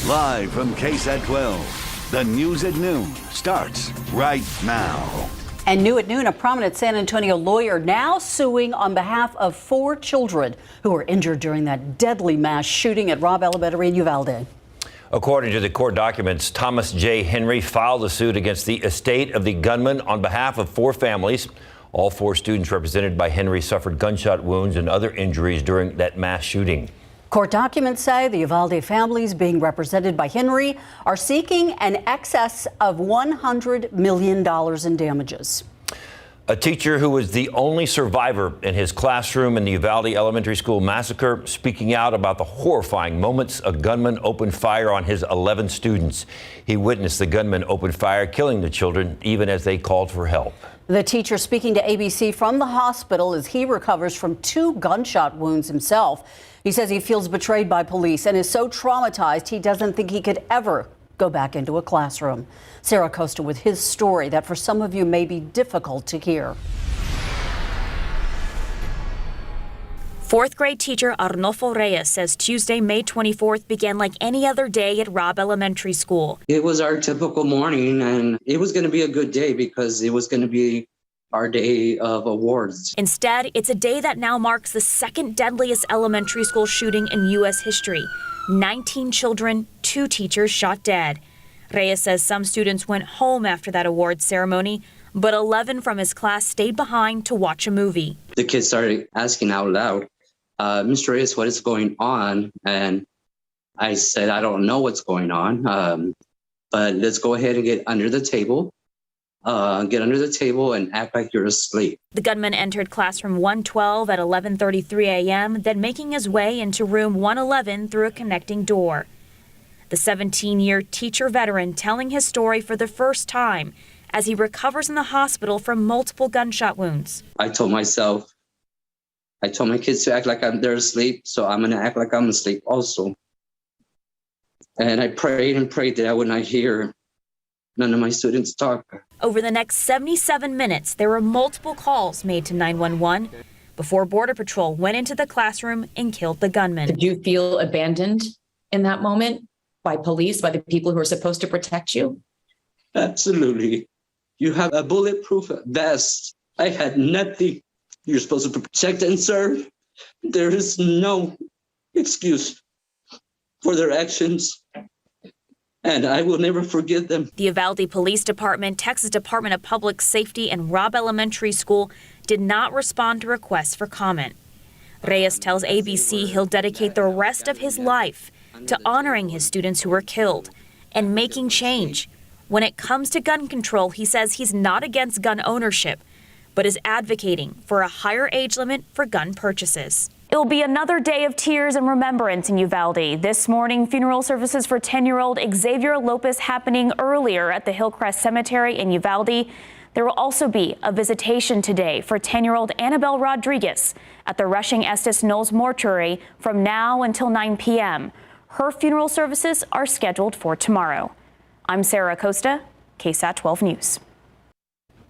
Live from KSAT 12, the news at noon starts right now. And new at noon, a prominent San Antonio lawyer now suing on behalf of 4 children who were injured during that deadly mass shooting at Robb Elementary in Uvalde. According to the court documents, Thomas J. Henry filed a suit against the estate of the gunman on behalf of 4 families. All 4 students represented by Henry suffered gunshot wounds and other injuries during that mass shooting. Court documents say the Uvalde families being represented by Henry are seeking an excess of $100 million in damages. A teacher who was the only survivor in his classroom in the Uvalde Elementary School massacre, speaking out about the horrifying moments a gunman opened fire on his 11 students. He witnessed the gunman open fire, killing the children even as they called for help. The teacher speaking to ABC from the hospital as he recovers from 2 gunshot wounds himself. He says he feels betrayed by police and is so traumatized he doesn't think he could ever go back into a classroom. Sarah Costa with his story that for some of you may be difficult to hear. 4th grade teacher Arnolfo Reyes says Tuesday, May 24th began like any other day at Robb Elementary School. It was our typical morning, and it was going to be a good day because it was going to be our day of awards. Instead, it's a day that now marks the 2nd deadliest elementary school shooting in U.S. history. 19 children, 2 teachers shot dead. Reyes says some students went home after that awards ceremony, but 11 from his class stayed behind to watch a movie. The kids started asking out loud, Mr. Reyes, what is going on? And I said, I don't know what's going on, but let's go ahead and get under the table. And act like you're asleep. The gunman entered classroom 112 at 11:33 a.m., then making his way into room 111 through a connecting door. The 17-year teacher veteran telling his story for the first time as he recovers in the hospital from multiple gunshot wounds. I told my kids to act like they're asleep, so I'm going to act like I'm asleep also. And I prayed and prayed that I would not hear none of my students talk. Over the next 77 minutes, there were multiple calls made to 911 before Border Patrol went into the classroom and killed the gunman. Did you feel abandoned in that moment by police, by the people who are supposed to protect you? Absolutely. You have a bulletproof vest. I had nothing. You're supposed to protect and serve. There is no excuse for their actions, and I will never forgive them. The Uvalde Police Department, Texas Department of Public Safety, and Robb Elementary School did not respond to requests for comment. Reyes tells ABC he'll dedicate the rest of his life to honoring his students who were killed and making change. When it comes to gun control, he says he's not against gun ownership, but is advocating for a higher age limit for gun purchases. It will be another day of tears and remembrance in Uvalde. This morning, funeral services for 10-year-old Xavier Lopez happening earlier at the Hillcrest Cemetery in Uvalde. There will also be a visitation today for 10-year-old Annabelle Rodriguez at the Rushing Estes Knolls Mortuary from now until 9 p.m. Her funeral services are scheduled for tomorrow. I'm Sarah Costa, KSAT 12 News.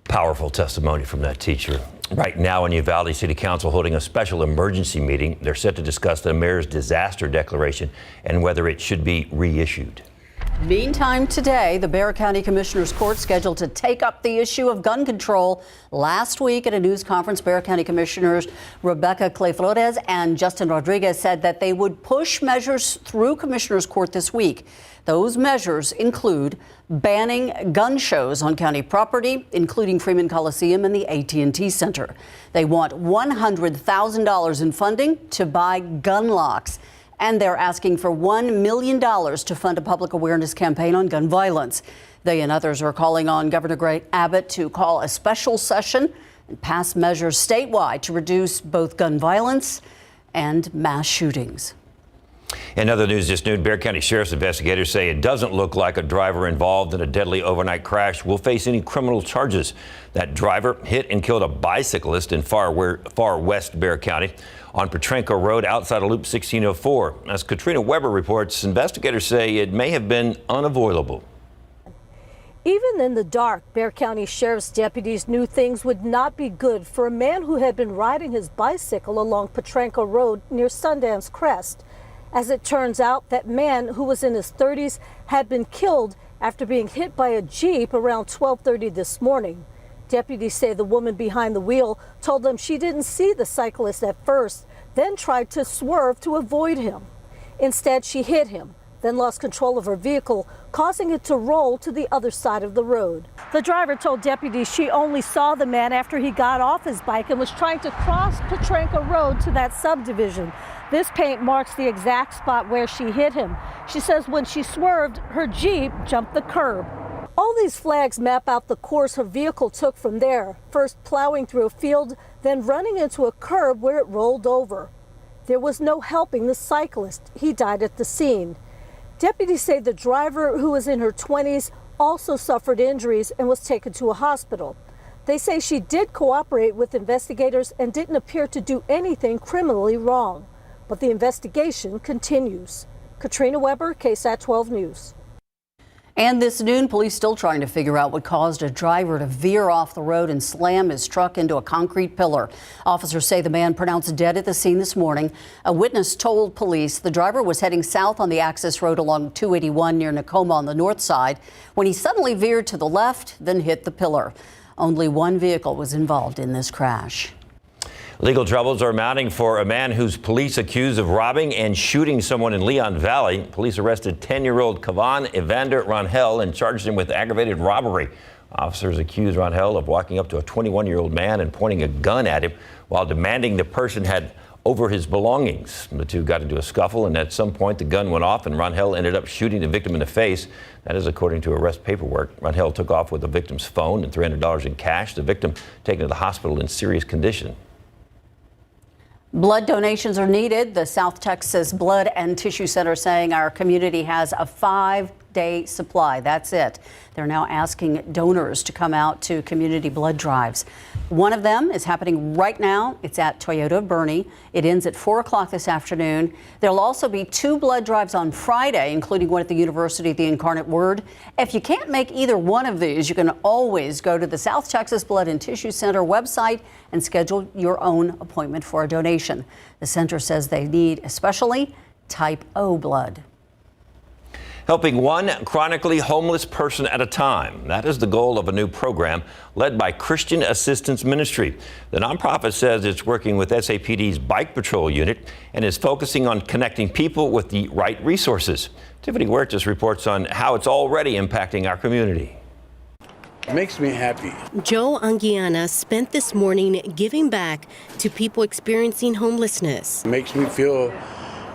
Powerful testimony from that teacher. Right now in Uvalde City Council holding a special emergency meeting. They're set to discuss the mayor's disaster declaration and whether it should be reissued. Meantime, today, the Bexar County Commissioners Court scheduled to take up the issue of gun control. Last week at a news conference, Bexar County Commissioners Rebecca Clay Flores and Justin Rodriguez said that they would push measures through Commissioners Court this week. Those measures include banning gun shows on county property, including Freeman Coliseum and the AT&T Center. They want $100,000 in funding to buy gun locks. And they're asking for $1 million to fund a public awareness campaign on gun violence. They and others are calling on Governor Greg Abbott to call a special session and pass measures statewide to reduce both gun violence and mass shootings. In other news this noon, Bexar County Sheriff's investigators say it doesn't look like a driver involved in a deadly overnight crash will face any criminal charges. That driver hit and killed a bicyclist in far west Bexar County on Petrenko Road outside of Loop 1604. As Katrina Weber reports, investigators say it may have been unavoidable. Even in the dark, Bexar County Sheriff's deputies knew things would not be good for a man who had been riding his bicycle along Petrenko Road near Sundance Crest. As it turns out, that man, who was in his 30s, had been killed after being hit by a Jeep around 12:30 this morning. Deputies say the woman behind the wheel told them she didn't see the cyclist at first, then tried to swerve to avoid him. Instead, she hit him, then lost control of her vehicle, causing it to roll to the other side of the road. The driver told deputies she only saw the man after he got off his bike and was trying to cross Petranka Road to that subdivision. This paint marks the exact spot where she hit him. She says when she swerved, her Jeep jumped the curb. All these flags map out the course her vehicle took from there, first plowing through a field, then running into a curb where it rolled over. There was no helping the cyclist. He died at the scene. Deputies say the driver, who was in her 20s, also suffered injuries and was taken to a hospital. They say she did cooperate with investigators and didn't appear to do anything criminally wrong. But the investigation continues. Katrina Weber, KSAT 12 News. And this noon, police still trying to figure out what caused a driver to veer off the road and slam his truck into a concrete pillar. Officers say the man pronounced dead at the scene this morning. A witness told police the driver was heading south on the access road along 281 near Nakoma on the north side when he suddenly veered to the left, then hit the pillar. Only one vehicle was involved in this crash. Legal troubles are mounting for a man who's police accused of robbing and shooting someone in Leon Valley. Police arrested 10-year-old Kavan Evander Rangel and charged him with aggravated robbery. Officers accused Rangel of walking up to a 21-year-old man and pointing a gun at him while demanding the person had over his belongings. The two got into a scuffle, and at some point the gun went off and Rangel ended up shooting the victim in the face. That is according to arrest paperwork. Rangel took off with the victim's phone and $300 in cash. The victim taken to the hospital in serious condition. Blood donations are needed. The South Texas Blood and Tissue Center saying our community has a 5-day supply. That's it. They're now asking donors to come out to community blood drives. One of them is happening right now. It's at Toyota of Boerne. It ends at 4 o'clock this afternoon. There'll also be 2 blood drives on Friday, including one at the University of the Incarnate Word. If you can't make either one of these, you can always go to the South Texas Blood and Tissue Center website and schedule your own appointment for a donation. The center says they need especially type O blood. Helping one chronically homeless person at a time. That is the goal of a new program led by Christian Assistance Ministry. The nonprofit says it's working with SAPD's Bike Patrol unit and is focusing on connecting people with the right resources. Tiffany Huertas reports on how it's already impacting our community. It makes me happy. Joe Anguiana spent this morning giving back to people experiencing homelessness. It makes me feel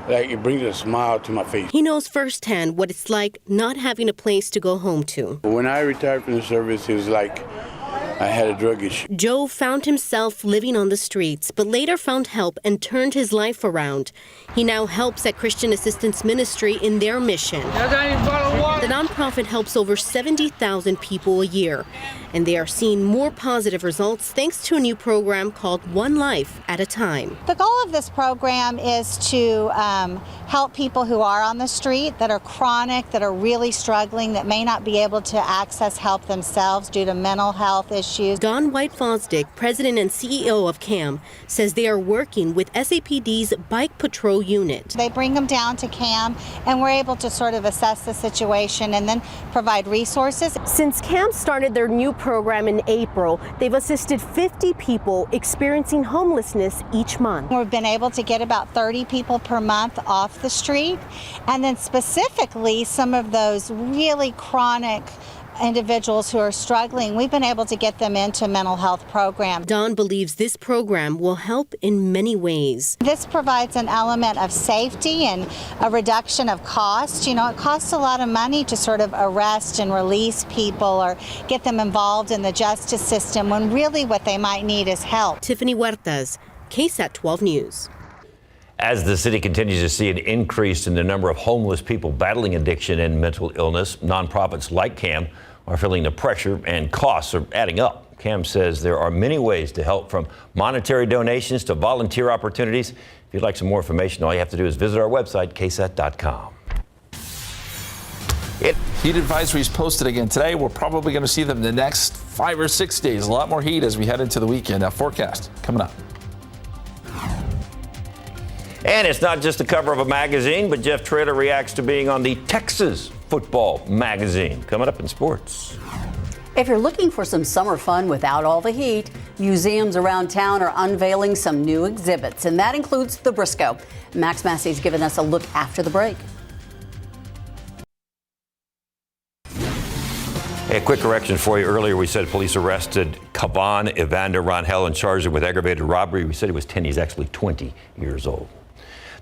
like it brings a smile to my face. He knows firsthand what it's like not having a place to go home to. When I retired from the service, it was like I had a drug issue. Joe found himself living on the streets, but later found help and turned his life around. He now helps at Christian Assistance Ministry in their mission. The nonprofit helps over 70,000 people a year, and they are seeing more positive results thanks to a new program called One Life at a Time. The goal of this program is to help people who are on the street, that are chronic, that are really struggling, that may not be able to access help themselves due to mental health issues. Don White-Fosdick, president and CEO of CAM, says they are working with SAPD's Bike Patrol unit. They bring them down to CAM, and we're able to sort of assess the situation and then provide resources. Since CAM started their new program in April, they've assisted 50 people experiencing homelessness each month. We've been able to get about 30 people per month off the street, and then specifically some of those really chronic individuals who are struggling, we've been able to get them into mental health programs. Don believes this program will help in many ways. This provides an element of safety and a reduction of cost. You know, it costs a lot of money to sort of arrest and release people or get them involved in the justice system when really what they might need is help. Tiffany Huertas, KSAT 12 News. As the city continues to see an increase in the number of homeless people battling addiction and mental illness, nonprofits like CAM are feeling the pressure and costs are adding up. CAM says there are many ways to help, from monetary donations to volunteer opportunities. If you'd like some more information, all you have to do is visit our website, ksat.com. Heat advisories posted again today. We're probably going to see them the next 5 or 6 days. A lot more heat as we head into the weekend. Forecast coming up. And it's not just the cover of a magazine, but Jeff Traylor reacts to being on the Texas Football Magazine. Coming up in sports. If you're looking for some summer fun without all the heat, museums around town are unveiling some new exhibits, and that includes the Briscoe. Max Massey's given us a look after the break. Hey, a quick correction for you. Earlier, we said police arrested Kavan Evander Rangel and charged him with aggravated robbery. We said he was 10. He's actually 20 years old.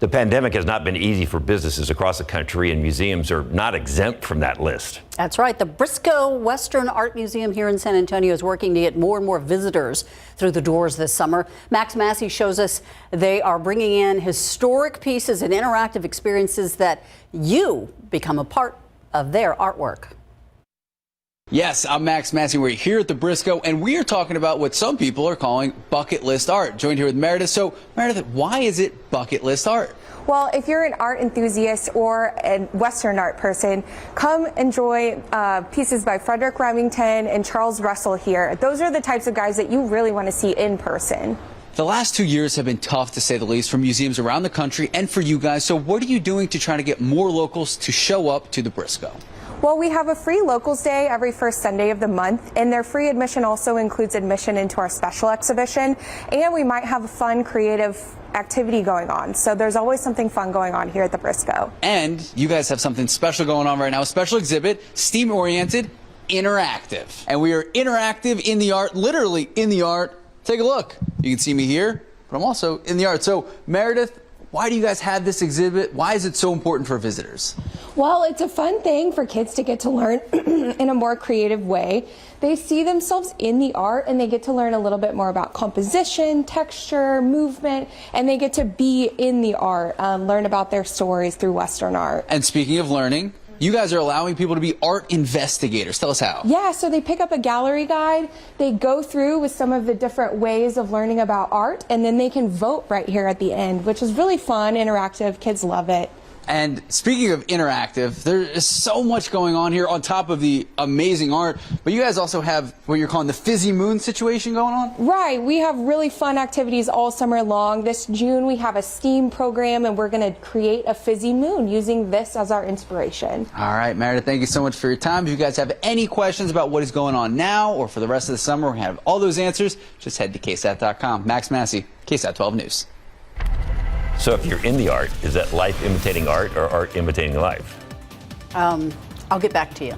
The pandemic has not been easy for businesses across the country, and museums are not exempt from that list. That's right. The Briscoe Western Art Museum here in San Antonio is working to get more and more visitors through the doors this summer. Max Massey shows us they are bringing in historic pieces and interactive experiences that you become a part of their artwork. Yes, I'm Max Massey. We're here at the Briscoe, and we are talking about what some people are calling bucket list art. Joined here with Meredith. So, Meredith, why is it bucket list art? Well, if you're an art enthusiast or a Western art person, come enjoy pieces by Frederick Remington and Charles Russell here. Those are the types of guys that you really want to see in person. The last 2 years have been tough, to say the least, for museums around the country and for you guys. So what are you doing to try to get more locals to show up to the Briscoe? Well, we have a free Locals Day every first Sunday of the month, and their free admission also includes admission into our special exhibition, and we might have a fun, creative activity going on. So there's always something fun going on here at the Briscoe. And you guys have something special going on right now, a special exhibit, STEAM-oriented, interactive. And we are interactive in the art, literally in the art. Take a look. You can see me here, but I'm also in the art. So, Meredith, why do you guys have this exhibit? Why is it so important for visitors? Well, it's a fun thing for kids to get to learn in a more creative way. They see themselves in the art, and they get to learn a little bit more about composition, texture, movement, and they get to be in the art, learn about their stories through Western art. And speaking of learning, you guys are allowing people to be art investigators. Tell us how. Yeah, so they pick up a gallery guide, they go through with some of the different ways of learning about art, and then they can vote right here at the end, which is really fun, interactive, kids love it. And speaking of interactive, there is so much going on here on top of the amazing art, but you guys also have what you're calling the Fizzy Moon situation going on? Right, we have really fun activities all summer long. This June we have a STEAM program, and we're going to create a Fizzy Moon using this as our inspiration. All right, Meredith, thank you so much for your time. If you guys have any questions about what is going on now or for the rest of the summer, we're going to have all those answers. Just head to KSAT.com. Max Massey, KSAT 12 News. So if you're in the art, is that life imitating art or art imitating life? I'll get back to you.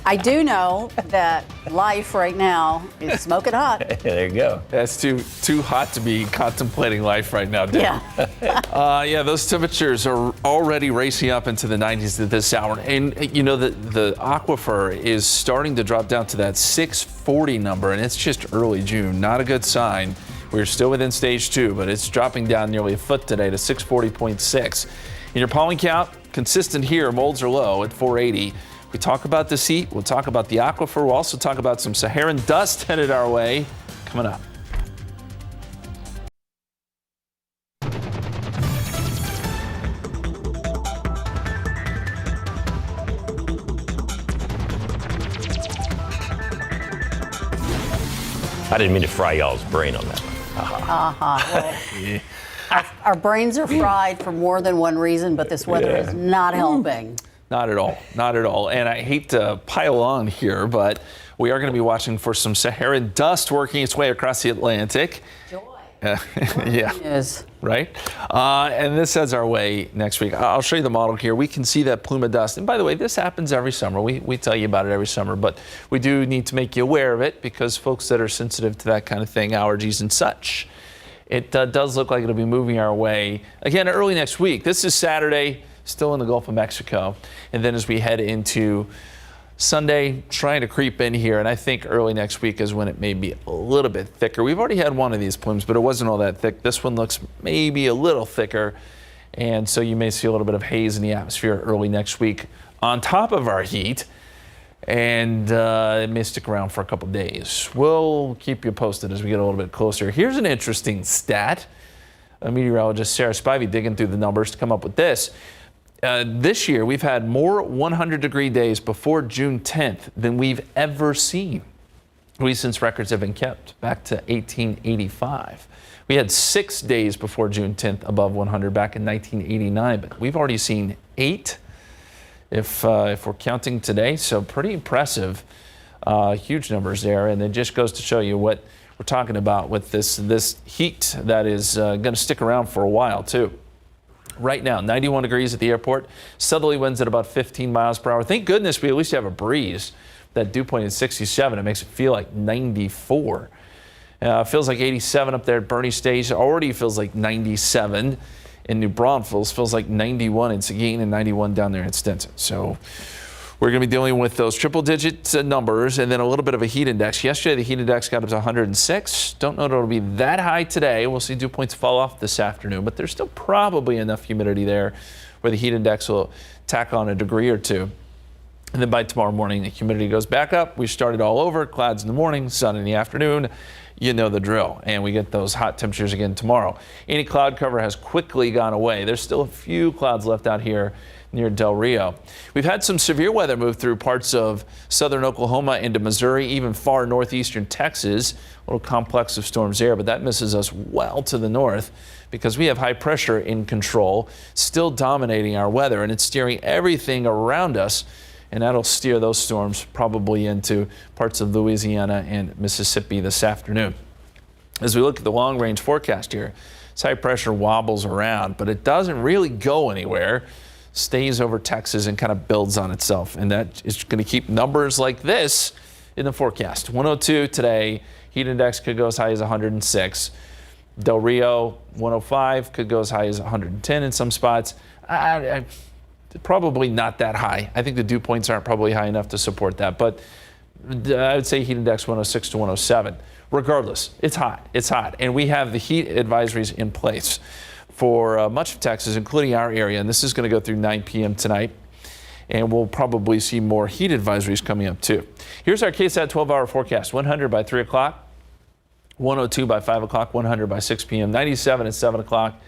I do know that life right now is smoking hot. There you go. That's too hot to be contemplating life right now, Dave. Yeah. Yeah, those temperatures are already racing up into the 90s at this hour. And, you know, the aquifer is starting to drop down to that 640 number, and it's just early June. Not a good sign. We're still within stage 2, but it's dropping down nearly a foot today to 640.6. In your pollen count, consistent here. Molds are low at 480. We talk about this heat. We'll talk about the aquifer. We'll also talk about some Saharan dust headed our way coming up. I didn't mean to fry y'all's brain on that one. Well, our brains are fried for more than one reason, but this weather is not helping. Not at all. Not at all. And I hate to pile on here, but we are going to be watching for some Saharan dust working its way across the Atlantic. Joy. Yeah. Yes. Right? And this heads our way next week. I'll show you the model here. We can see that plume of dust. And by the way, this happens every summer. We tell you about it every summer, but we do need to make you aware of it because folks that are sensitive to that kind of thing, allergies and such, it does look like it'll be moving our way again early next week. This is Saturday, still in the Gulf of Mexico. And then as we head into Sunday, trying to creep in here, and I think early next week is when it may be a little bit thicker. We've already had one of these plumes, but it wasn't all that thick. This one looks maybe a little thicker, and so you may see a little bit of haze in the atmosphere early next week on top of our heat, and it may stick around for a couple days. We'll keep you posted as we get a little bit closer. Here's an interesting stat. Meteorologist Sarah Spivey digging through the numbers to come up with this. This year, we've had more 100-degree days before June 10th than we've ever seen. Recent records have been kept back to 1885. We had 6 days before June 10th above 100 back in 1989, but we've already seen 8 if we're counting today. So pretty impressive, huge numbers there. And it just goes to show you what we're talking about with this heat that is going to stick around for a while too. Right now, 91 degrees at the airport, southerly winds at about 15 miles per hour. Thank goodness we at least have a breeze. That dew point is 67. It makes it feel like 94. Feels like 87 up there at Bernie Stage. Already feels like 97 in New Braunfels. Feels like 91 in Seguin and 91 down there in Stinson. So we're going to be dealing with those triple-digit numbers and then a little bit of a heat index. Yesterday, the heat index got up to 106. Don't know that it'll be that high today. We'll see dew points fall off this afternoon, but there's still probably enough humidity there where the heat index will tack on a degree or two. And then by tomorrow morning, the humidity goes back up. We start it all over. Clouds in the morning, sun in the afternoon. You know the drill. And we get those hot temperatures again tomorrow. Any cloud cover has quickly gone away. There's still a few clouds left out here near Del Rio. We've had some severe weather move through parts of southern Oklahoma into Missouri, even far northeastern Texas. A little complex of storms there, but that misses us well to the north because we have high pressure in control, still dominating our weather, and it's steering everything around us. And that'll steer those storms probably into parts of Louisiana and Mississippi this afternoon. As we look at the long-range forecast here, this high pressure wobbles around, but it doesn't really go anywhere. Stays over Texas and kind of builds on itself. And that is going to keep numbers like this in the forecast. 102 today. Heat index could go as high as 106. Del Rio, 105, could go as high as 110 in some spots. Probably not that high. I think the dew points aren't probably high enough to support that, but I would say heat index 106 to 107. Regardless, it's hot. It's hot. And we have the heat advisories in place for much of Texas, including our area. And this is going to go through 9 p.m. tonight. And we'll probably see more heat advisories coming up too. Here's our KSAT 12-hour forecast. 100 by 3 o'clock, 102 by 5 o'clock, 100 by 6 p.m., 97 at 7 o'clock.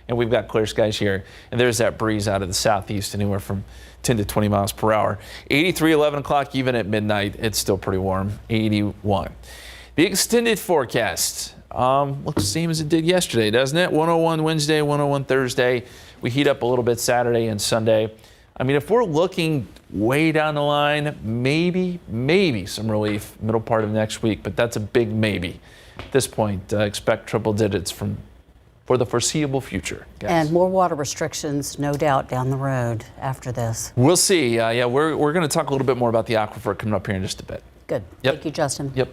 And we've got clear skies here. And there's that breeze out of the southeast, anywhere from 10 to 20 miles per hour. 83, 11 o'clock, even at midnight, it's still pretty warm, 81. The extended forecast looks the same as it did yesterday, doesn't it? 101 Wednesday, 101 Thursday. We heat up a little bit Saturday and Sunday. I mean, if we're looking way down the line, maybe some relief middle part of next week, but that's a big maybe. At this point, expect triple digits for the foreseeable future, guys. And more water restrictions, no doubt, down the road after this. We'll see. Yeah, we're going to talk a little bit more about the aquifer coming up here in just a bit. Good. Yep. Thank you, Justin. Yep.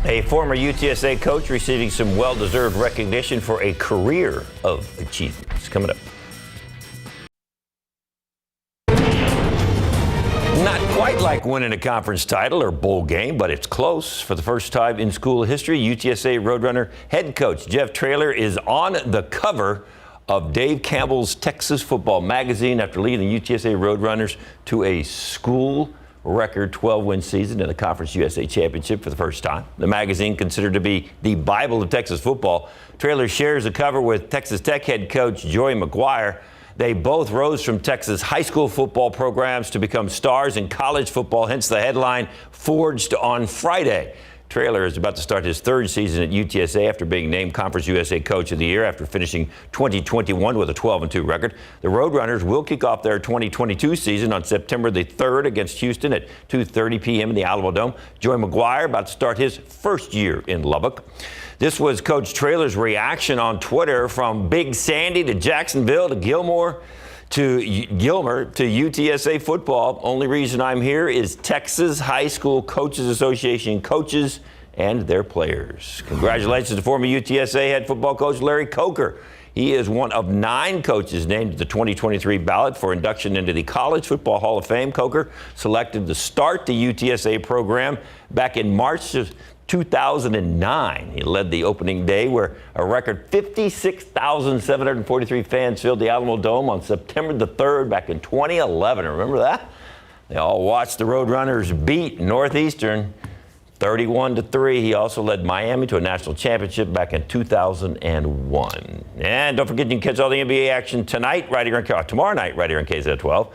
A former UTSA coach receiving some well-deserved recognition for a career of achievements. Coming up. Not quite like winning a conference title or bowl game, but it's close. For the first time in school history, UTSA Roadrunner head coach Jeff Traylor is on the cover of Dave Campbell's Texas Football magazine after leading the UTSA Roadrunners to a school record 12-win season in the Conference USA Championship for the first time. The magazine, considered to be the Bible of Texas football, Traylor shares the cover with Texas Tech head coach Joey McGuire. They both rose from Texas high school football programs to become stars in college football, hence the headline, Forged on Friday. Traylor is about to start his third season at UTSA after being named Conference USA Coach of the Year after finishing 2021 with a 12-2 record. The Roadrunners will kick off their 2022 season on September the 3rd against Houston at 2:30 p.m. in the Alamo Dome. Joey McGuire about to start his first year in Lubbock. This was Coach Traylor's reaction on Twitter from Big Sandy to Jacksonville to Gilmer to UTSA football. Only reason I'm here is Texas High School Coaches Association coaches and their players. Congratulations to former UTSA head football coach Larry Coker. He is one of 9 coaches named to the 2023 ballot for induction into the College Football Hall of Fame. Coker selected to start the UTSA program back in March of 2009. He led the opening day where a record 56,743 fans filled the Alamo Dome on September the 3rd back in 2011. Remember that? They all watched the Roadrunners beat Northeastern 31-3. He also led Miami to a national championship back in 2001. And don't forget, you can catch all the NBA action tomorrow night right here on KSAT 12.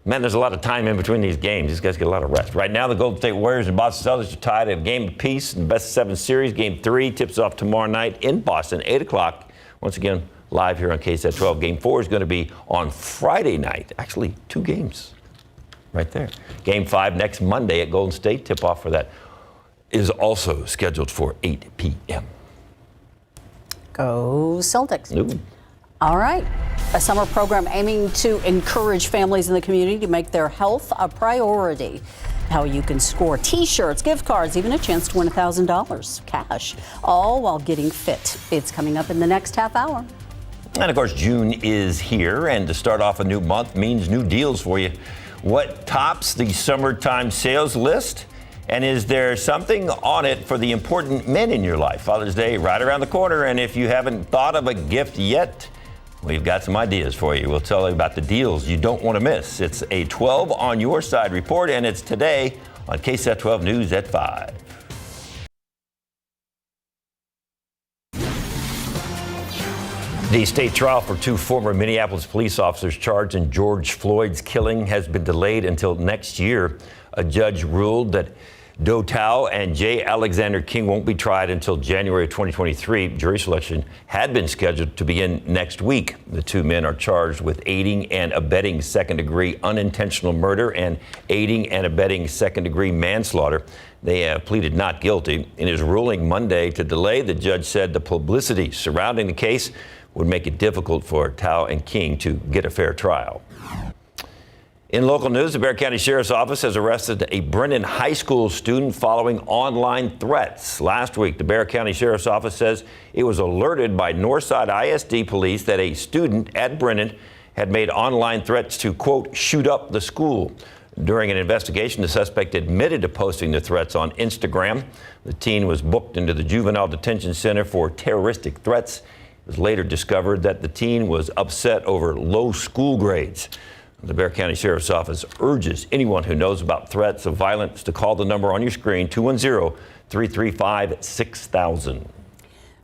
Man, there's a lot of time in between these games. These guys get a lot of rest. Right now, the Golden State Warriors and Boston Celtics are tied at a game apiece in the best of 7 series. Game 3 tips off tomorrow night in Boston, 8 o'clock. Once again, live here on KSAT 12. Game 4 is going to be on Friday night. Actually, 2 games right there. Game 5 next Monday at Golden State. Tip-off for that is also scheduled for 8 p.m. Go Celtics. Ooh. All right. A summer program aiming to encourage families in the community to make their health a priority. How you can score T-shirts, gift cards, even a chance to win $1,000 cash, all while getting fit. It's coming up in the next half hour. And of course, June is here, and to start off a new month means new deals for you. What tops the summertime sales list? And is there something on it for the important men in your life? Father's Day right around the corner, and if you haven't thought of a gift yet, we've got some ideas for you. We'll tell you about the deals you don't want to miss. It's a 12 on your side report, and it's today on KSAT 12 News at 5. The state trial for 2 former Minneapolis police officers charged in George Floyd's killing has been delayed until next year. A judge ruled that Do Tao and J. Alexander King won't be tried until January 2023. Jury selection had been scheduled to begin next week. The 2 men are charged with aiding and abetting second-degree unintentional murder and aiding and abetting second-degree manslaughter. They have pleaded not guilty. In his ruling Monday to delay, the judge said the publicity surrounding the case would make it difficult for Tao and King to get a fair trial. In local news, the Bexar County Sheriff's Office has arrested a Brennan High School student following online threats. Last week, the Bexar County Sheriff's Office says it was alerted by Northside ISD police that a student at Brennan had made online threats to, quote, shoot up the school. During an investigation, the suspect admitted to posting the threats on Instagram. The teen was booked into the Juvenile Detention Center for terroristic threats. It was later discovered that the teen was upset over low school grades. The Bexar County Sheriff's Office urges anyone who knows about threats of violence to call the number on your screen, 210-335-6000.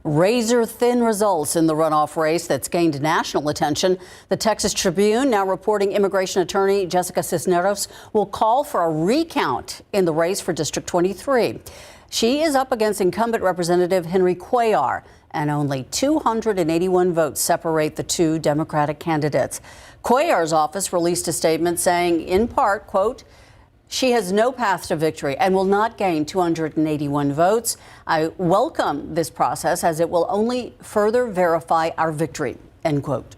Razor-thin results in the runoff race that's gained national attention. The Texas Tribune now reporting immigration attorney Jessica Cisneros will call for a recount in the race for District 23. She is up against incumbent Representative Henry Cuellar, and only 281 votes separate the 2 Democratic candidates. Cuellar's office released a statement saying, in part, quote, she has no path to victory and will not gain 281 votes. I welcome this process as it will only further verify our victory, end quote.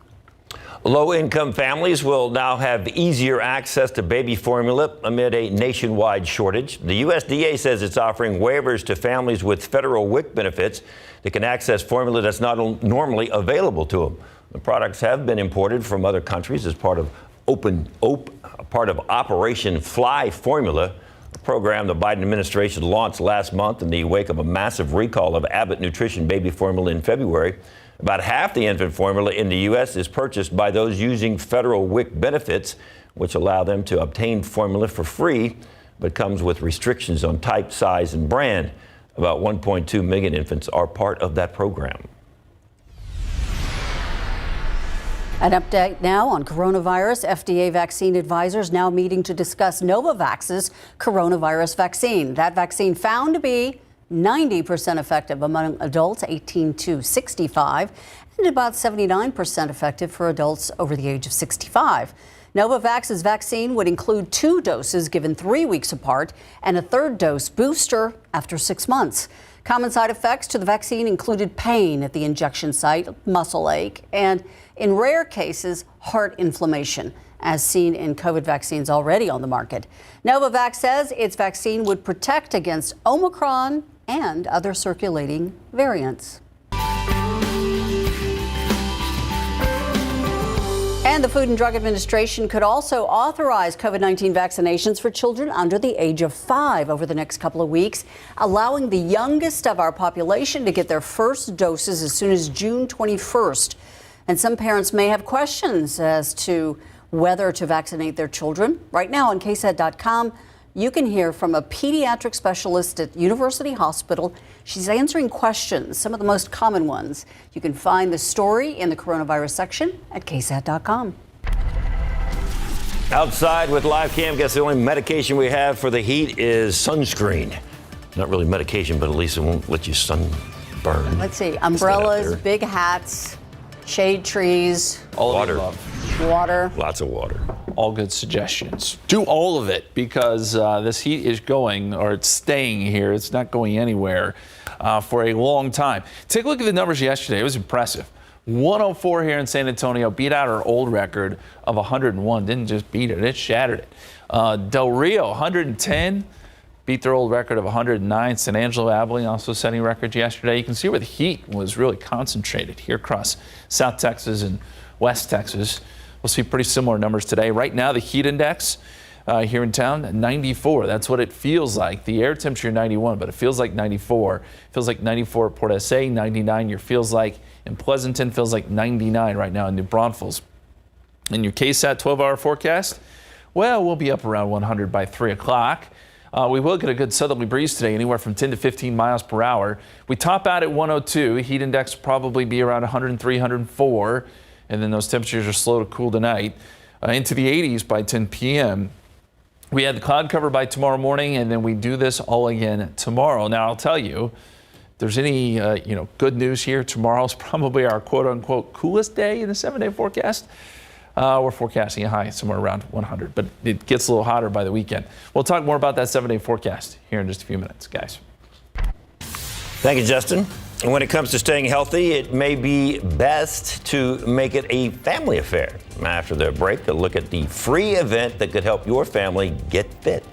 Low-income families will now have easier access to baby formula amid a nationwide shortage. The USDA says it's offering waivers to families with federal WIC benefits that can access formula that's not normally available to them. The products have been imported from other countries as part of Operation Fly Formula, a program the Biden administration launched last month in the wake of a massive recall of Abbott Nutrition baby formula in February. About half the infant formula in the U.S. is purchased by those using federal WIC benefits, which allow them to obtain formula for free, but comes with restrictions on type, size, and brand. About 1.2 million infants are part of that program. An update now on coronavirus. FDA vaccine advisors now meeting to discuss Novavax's coronavirus vaccine. That vaccine found to be 90% effective among adults 18 to 65 and about 79% effective for adults over the age of 65. Novavax's vaccine would include 2 doses given 3 weeks apart and a 3rd dose booster after 6 months. Common side effects to the vaccine included pain at the injection site, muscle ache, and in rare cases, heart inflammation, as seen in COVID vaccines already on the market. Novavax says its vaccine would protect against Omicron and other circulating variants. And the Food and Drug Administration could also authorize COVID-19 vaccinations for children under the age of 5 over the next couple of weeks, allowing the youngest of our population to get their first doses as soon as June 21st. And some parents may have questions as to whether to vaccinate their children. Right now on KSAT.com, you can hear from a pediatric specialist at University Hospital. She's answering questions, some of the most common ones. You can find the story in the coronavirus section at KSAT.com. Outside with live cam, guess the only medication we have for the heat is sunscreen. Not really medication, but at least it won't let you sunburn. Let's see, umbrellas, big hats, shade trees. Water. Water. Lots of water. All good suggestions. Do all of it because this heat is going, or it's staying here. It's not going anywhere for a long time. Take a look at the numbers yesterday. It was impressive. 104 here in San Antonio, beat out our old record of 101. Didn't just beat it, it shattered it. Del Rio, 110, beat their old record of 109. San Angelo, Abilene also setting records yesterday. You can see where the heat was really concentrated here across South Texas and West Texas. We'll see pretty similar numbers today. Right now, the heat index here in town, 94. That's what it feels like. The air temperature, 91, but it feels like 94. It feels like 94 at Port SA, 99. Your feels like in Pleasanton, feels like 99 right now in New Braunfels. And your KSAT 12-hour forecast, well, we'll be up around 100 by 3 o'clock. We will get a good southerly breeze today, anywhere from 10 to 15 miles per hour. We top out at 102. Heat index will probably be around 103, 104. And then those temperatures are slow to cool tonight into the 80s by 10 p.m. We had the cloud cover by tomorrow morning, and then we do this all again tomorrow. Now, I'll tell you, if there's any good news here, tomorrow's probably our quote-unquote coolest day in the 7-day forecast. We're forecasting a high somewhere around 100, but it gets a little hotter by the weekend. We'll talk more about that 7-day forecast here in just a few minutes, guys. Thank you, Justin. And when it comes to staying healthy, it may be best to make it a family affair. After the break, a look at the free event that could help your family get fit.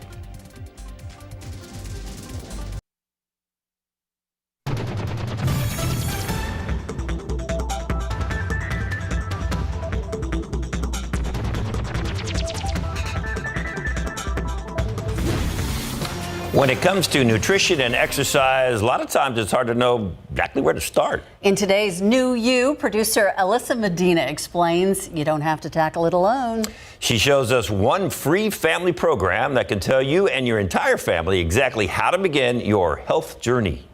When it comes to nutrition and exercise, a lot of times it's hard to know exactly where to start. In today's New You, producer Alyssa Medina explains you don't have to tackle it alone. She shows us one free family program that can tell you and your entire family exactly how to begin your health journey.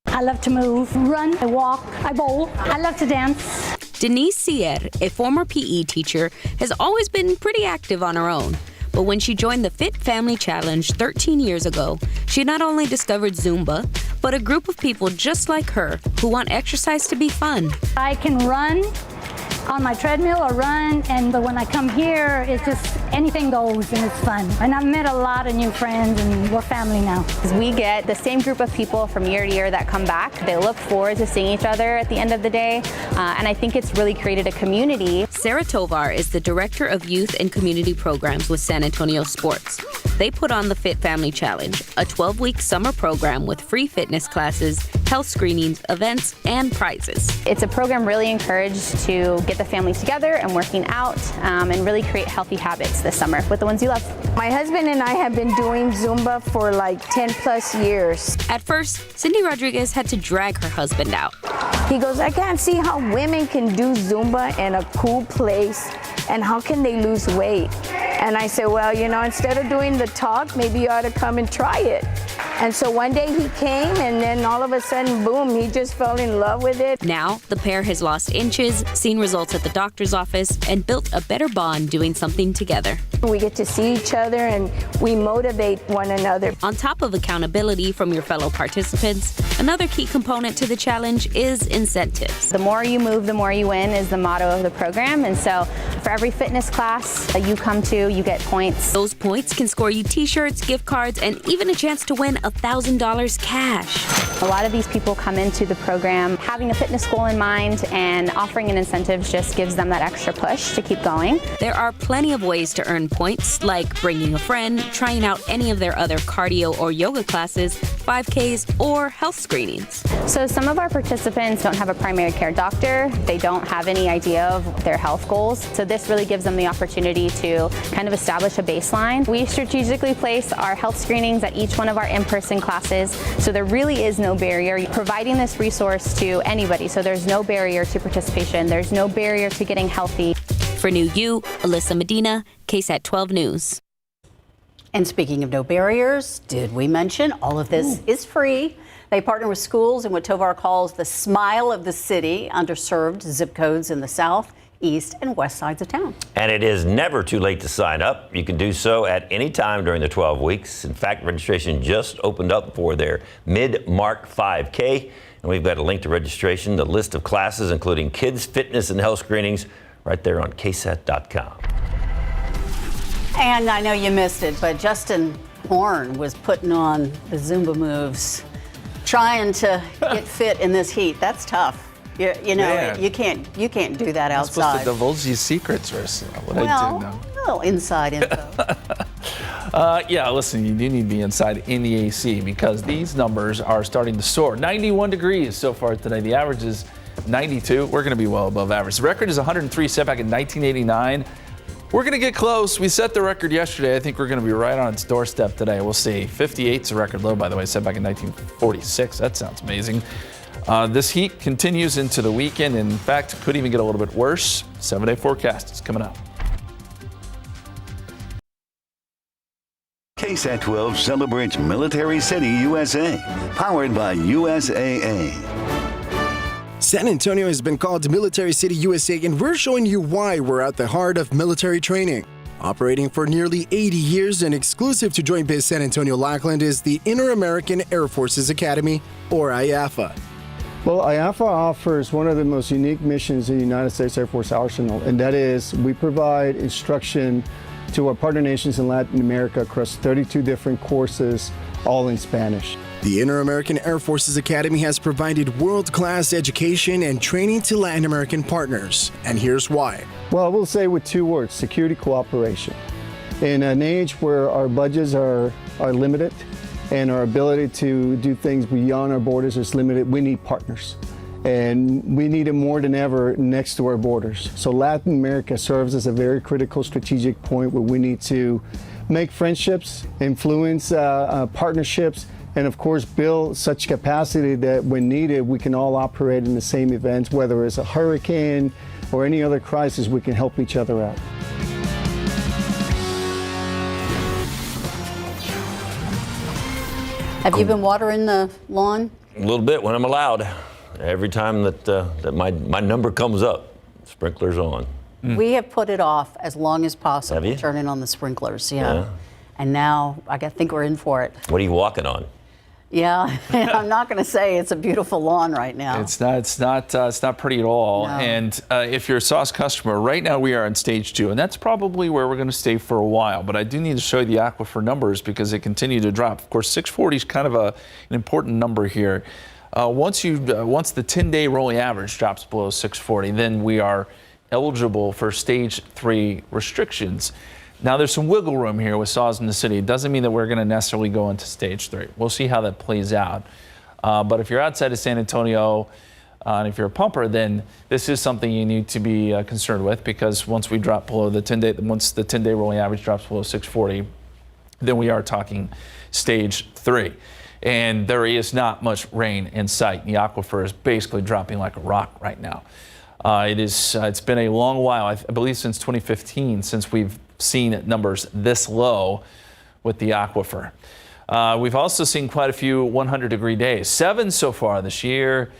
I love to move, run, I walk, I bowl, I love to dance. Denise Sierre, a former PE teacher, has always been pretty active on her own. But when she joined the Fit Family Challenge 13 years ago, she not only discovered Zumba, but a group of people just like her who want exercise to be fun. I can run on my treadmill or run, but when I come here, it's just anything goes and it's fun. And I've met a lot of new friends and we're family now. We get the same group of people from year to year that come back. They look forward to seeing each other at the end of the day, and I think it's really created a community. Sarah Tovar is the Director of Youth and Community Programs with San Antonio Sports. They put on the Fit Family Challenge, a 12-week summer program with free fitness classes, health screenings, events, and prizes. It's a program really encouraged to get the family together and working out and really create healthy habits this summer with the ones you love. My husband and I have been doing Zumba for like 10 plus years. At first, Cindy Rodriguez had to drag her husband out. He goes, I can't see how women can do Zumba in a cool place and how can they lose weight? And I said, well, instead of doing the talk, maybe you ought to come and try it. And so one day he came and then all of a sudden, boom, he just fell in love with it. Now, the pair has lost inches, seen results at the doctor's office, and built a better bond doing something together. We get to see each other and we motivate one another. On top of accountability from your fellow participants, another key component to the challenge is incentives. The more you move, the more you win is the motto of the program. And so for every fitness class that you come to, you get points. Those points can score you t-shirts, gift cards, and even a chance to win $1,000 cash. A lot of these people come into the program having a fitness goal in mind, and offering an incentive just gives them that extra push to keep going. There are plenty of ways to earn points, like bringing a friend, trying out any of their other cardio or yoga classes, 5Ks, or health screenings. So some of our participants don't have a primary care doctor. They don't have any idea of their health goals. So this really gives them the opportunity to kind of establish a baseline. We strategically place our health screenings at each one of our in-person classes, so there really is no barrier. Providing this resource to anybody, so there's no barrier to participation. There's no barrier to getting healthy. For New You, Alyssa Medina, KSAT 12 News. And speaking of no barriers, did we mention all of this is free? They partner with schools in what Tovar calls the smile of the city, underserved zip codes in the South. east and west sides of town. And it is never too late to sign up. You can do so at any time during the 12 weeks. In fact, registration just opened up for their mid-March 5K. And we've got a link to registration, the list of classes, including kids, fitness, and health screenings, right there on KSAT.com. And I know you missed it, but Justin Horn was putting on the Zumba moves, trying to get fit in this heat. That's tough. You know, Man. you can't do that I'm supposed outside. to divulge these secrets, or what I Well, do now. a little inside info. Yeah, listen, you do need to be inside in the AC because these numbers are starting to soar. 91 degrees so far today. The average is 92. We're going to be well above average. The record is 103 set back in 1989. We're going to get close. We set the record yesterday. I think we're going to be right on its doorstep today. We'll see. 58's a record low, by the way, set back in 1946. That sounds amazing. This heat continues into the weekend. In fact, could even get a little bit worse. 7-day forecast is coming up. KSAT 12 celebrates Military City, USA, powered by USAA. San Antonio has been called Military City, USA, and we're showing you why we're at the heart of military training. Operating for nearly 80 years and exclusive to Joint Base San Antonio Lackland is the Inter-American Air Forces Academy, or IAFA. Well, IAFA offers one of the most unique missions in the United States Air Force arsenal, and that is we provide instruction to our partner nations in Latin America across 32 different courses, all in Spanish. The Inter-American Air Forces Academy has provided world-class education and training to Latin American partners, and here's why. Well, I will say with two words: security cooperation. In an age where our budgets are limited and our ability to do things beyond our borders is limited, we need partners. And we need it more than ever next to our borders. So Latin America serves as a very critical strategic point where we need to make friendships, influence partnerships, and of course build such capacity that when needed we can all operate in the same events, whether it's a hurricane or any other crisis, we can help each other out. Have you been watering the lawn? A little bit when I'm allowed. Every time that my number comes up, sprinklers on. We have put it off as long as possible. Have you? Turning on the sprinklers, yeah. And now I think we're in for it. What are you walking on? Yeah, I'm not going to say it's a beautiful lawn right now. It's not pretty at all. No. And if you're a Sauce customer, right now we are on stage 2, and that's probably where we're going to stay for a while. But I do need to show you the aquifer numbers because they continue to drop. Of course, 640 is kind of an important number here. Once the 10-day rolling average drops below 640, then we are eligible for stage 3 restrictions. Now, there's some wiggle room here with SAWS in the city. It doesn't mean that we're going to necessarily go into stage 3. We'll see how that plays out. But if you're outside of San Antonio, and if you're a pumper, then this is something you need to be concerned with, because once we drop below the 10-day rolling average drops below 640, then we are talking stage 3. And there is not much rain in sight. The aquifer is basically dropping like a rock right now. It's been a long while, I believe since 2015, since we've seen numbers this low with the aquifer. We've also seen quite a few 100-degree days, 7 so far this year,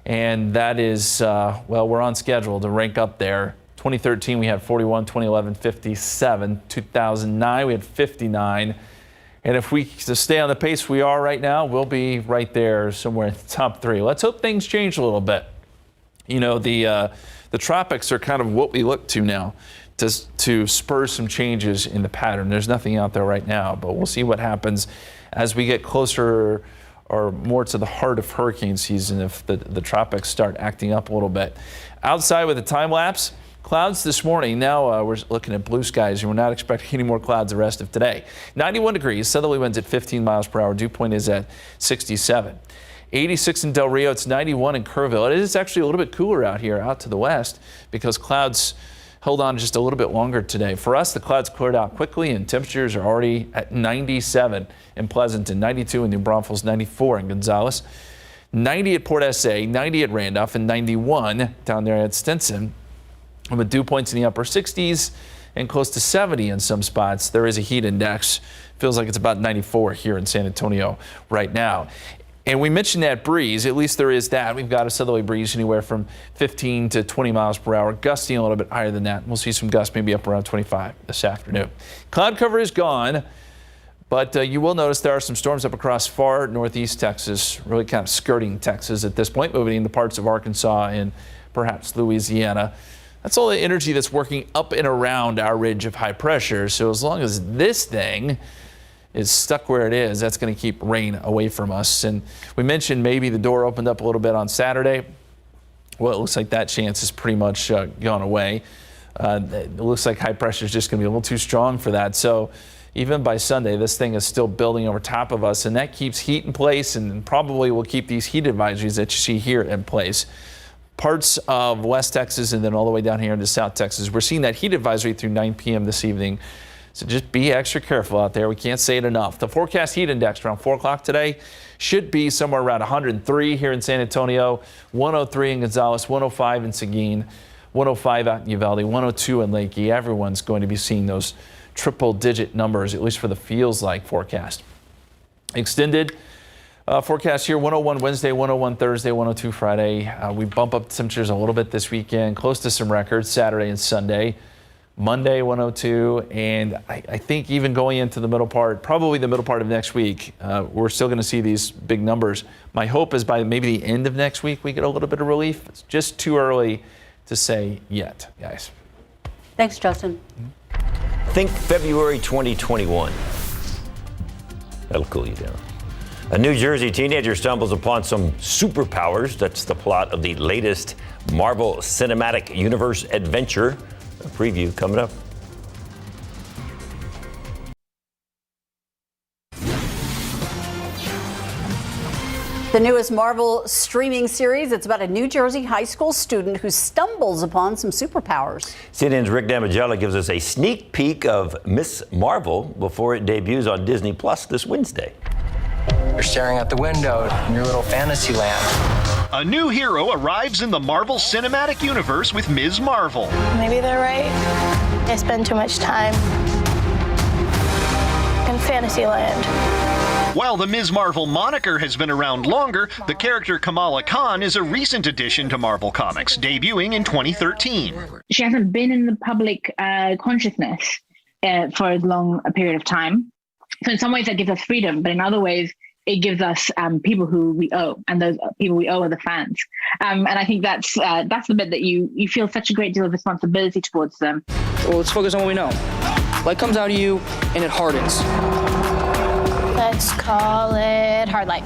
and that is, well, we're on schedule to rank up there. 2013 we had 41, 2011 57, 2009 we had 59. And if we stay on the pace we are right now, we'll be right there somewhere in the top 3. Let's hope things change a little bit. You know, the tropics are kind of what we look to now to spur some changes in the pattern. There's nothing out there right now, but we'll see what happens as we get closer or more to the heart of hurricane season if the tropics start acting up a little bit. Outside with the time lapse, clouds this morning. Now we're looking at blue skies, and we're not expecting any more clouds the rest of today. 91 degrees, southerly winds at 15 miles per hour. Dew point is at 67. 86 in Del Rio. It's 91 in Kerrville. It is actually a little bit cooler out here, out to the west, because clouds held on just a little bit longer today. For us, the clouds cleared out quickly, and temperatures are already at 97 in Pleasanton, 92 in New Braunfels, 94 in Gonzales, 90 at Port SA, 90 at Randolph, and 91 down there at Stinson. With dew points in the upper 60s and close to 70 in some spots. There is a heat index. Feels like it's about 94 here in San Antonio right now. And we mentioned that breeze. At least there is that. We've got a southerly breeze anywhere from 15 to 20 miles per hour, gusting a little bit higher than that. We'll see some gusts maybe up around 25 this afternoon. Cloud cover is gone, but you will notice there are some storms up across far northeast Texas, really kind of skirting Texas at this point, moving into parts of Arkansas and perhaps Louisiana. That's all the energy that's working up and around our ridge of high pressure. So as long as this thing is stuck where it is, that's going to keep rain away from us. And we mentioned maybe the door opened up a little bit on Saturday. Well, it looks like that chance is pretty much gone away. It looks like high pressure is just going to be a little too strong for that. So even by Sunday, this thing is still building over top of us, and that keeps heat in place and probably will keep these heat advisories that you see here in place. Parts of West Texas and then all the way down here into South Texas, we're seeing that heat advisory through 9 p.m. this evening. So just be extra careful out there. We can't say it enough. The forecast heat index around 4 o'clock today should be somewhere around 103 here in San Antonio, 103 in Gonzales, 105 in Seguin, 105 out in Uvalde, 102 in Lakey. Everyone's going to be seeing those triple-digit numbers, at least for the feels like forecast. Extended forecast here, 101 Wednesday, 101 Thursday, 102 Friday. We bump up temperatures a little bit this weekend, close to some records, Saturday and Sunday. Monday 102, and I think even going into the middle part, probably the middle part of next week, we're still going to see these big numbers. My hope is by maybe the end of next week we get a little bit of relief. It's just too early to say yet, guys. Thanks, Justin. Think February 2021. That'll cool you down. A New Jersey teenager stumbles upon some superpowers. That's the plot of the latest Marvel Cinematic Universe adventure. A preview coming up. The newest Marvel streaming series, it's about a New Jersey high school student who stumbles upon some superpowers. CNN's Rick Damigella gives us a sneak peek of Miss Marvel before it debuts on Disney Plus this Wednesday. You're staring out the window in your little fantasy land. A new hero arrives in the Marvel Cinematic Universe with Ms. Marvel. Maybe they're right. I spend too much time in Fantasyland. While the Ms. Marvel moniker has been around longer, the character Kamala Khan is a recent addition to Marvel Comics, debuting in 2013. She hasn't been in the public consciousness for as long a period of time. So in some ways that gives us freedom, but in other ways it gives us people who we owe, and those people we owe are the fans. And I think that's the bit that you feel such a great deal of responsibility towards them. Well, let's focus on what we know. Light comes out of you and it hardens. Let's call it Hard Light.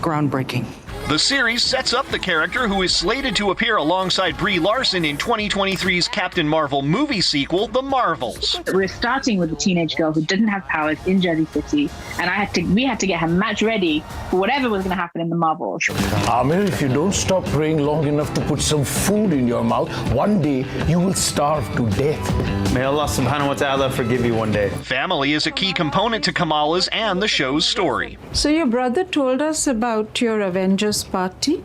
Groundbreaking. The series sets up the character who is slated to appear alongside Brie Larson in 2023's Captain Marvel movie sequel, The Marvels. We're starting with a teenage girl who didn't have powers in Jersey City, and we had to get her match ready for whatever was going to happen in the Marvels. Amir, if you don't stop praying long enough to put some food in your mouth, one day you will starve to death. May Allah subhanahu wa ta'ala forgive you one day. Family is a key component to Kamala's and the show's story. So your brother told us about your Avengers party?